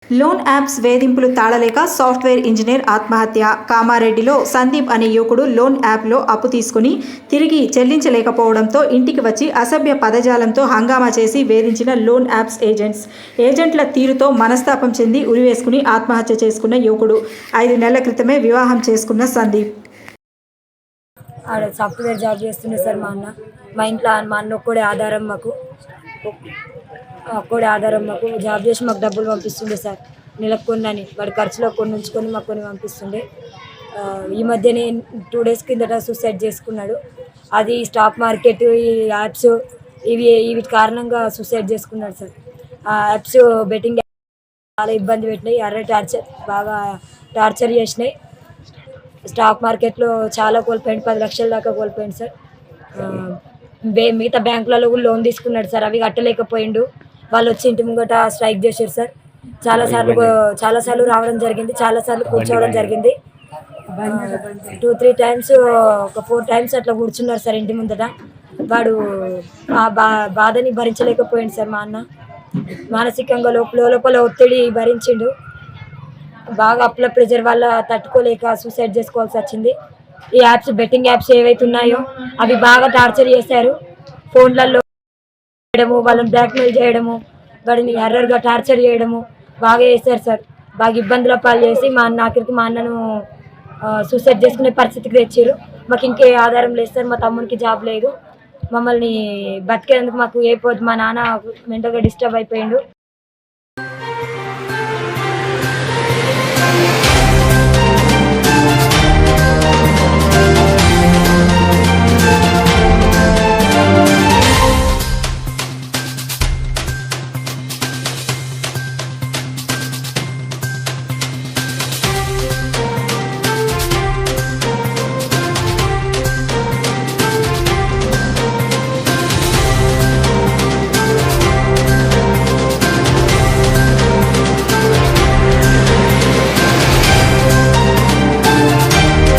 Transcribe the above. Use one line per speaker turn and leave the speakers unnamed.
Loan apps వేధింపులు తాళలేక software engineer ఆత్మహత్య. కామారెడ్డిలో సందీప్ అనే యువకుడు లోన్ యాప్లో అప్పు తీసుకుని తిరిగి చెల్లించలేకపోవడంతో ఇంటికి వచ్చి అసభ్య పదజాలంతో హంగామా చేసి వేధించిన లోన్ యాప్స్ ఏజెంట్ల తీరుతో మనస్తాపం చెంది ఉరివేసుకుని ఆత్మహత్య చేసుకున్న యువకుడు. 5 నెలల క్రితమే వివాహం చేసుకున్న సందీప్.
ఆడ సాఫ్ట్వేర్ జాబ్ చేస్తుండే సార్ మా అన్న. మా ఇంట్లో మా అన్న ఒక్కడే ఆధారం మాకు. జాబ్ చేసి మాకు డబ్బులు పంపిస్తుండే సార్. నెలకు కొన్నని వాడి ఖర్చులో కొన్ని ఉంచుకొని మాకు కొన్ని పంపిస్తుండే. ఈ మధ్యనే 2 డేస్ కిందట సూసైడ్ చేసుకున్నాడు. అది స్టాక్ మార్కెట్, ఈ యాప్స్ వీటి కారణంగా సూసైడ్ చేసుకున్నాడు సార్. ఆ యాప్స్ బెట్టింగ్ చాలా ఇబ్బంది పెట్టినాయి. బాగా టార్చర్ చేసినాయి. స్టాక్ మార్కెట్లో చాలా కోల్పోయింది, 10 లక్షల దాకా కోల్పోయింది సార్. మిగతా బ్యాంకులలో కూడా లోన్ తీసుకున్నాడు సార్, అవి కట్టలేకపోయిండు. వాళ్ళు వచ్చి ఇంటి ముంగట స్ట్రైక్ చేశారు సార్. చాలాసార్లు రావడం జరిగింది, చాలాసార్లు కూర్చోవడం జరిగింది. 2-3 టైమ్స్, ఒక 4 టైమ్స్ అట్లా కూర్చున్నారు సార్ ఇంటి ముందట. వాడు ఆ బాధని భరించలేకపోయింది సార్. మా అన్న మానసికంగా లోపల ఒత్తిడి భరించిండు. బాగా అప్పుల ప్రెజర్ వల్ల తట్టుకోలేక సూసైడ్ చేసుకోవాల్సి వచ్చింది. ఈ యాప్స్, బెట్టింగ్ యాప్స్ ఏవైతే ఉన్నాయో అవి బాగా టార్చర్ చేశారు. ఫోన్లలో చేయడము, వాళ్ళని బ్లాక్మెయిల్ చేయడము, వాడిని ఎర్రర్గా టార్చర్ చేయడము బాగా చేశారు సార్. బాగా ఇబ్బందుల పాలు చేసి మా అన్నను సూసైడ్ చేసుకునే పరిస్థితికి తెచ్చారు. మాకు ఇంకే ఆధారం లేదు సార్. మా తమ్మునికి జాబ్ లేదు. మమ్మల్ని బతికేందుకు మాకు మా నాన్న మెంటల్గా డిస్టర్బ్ అయిపోయిండు.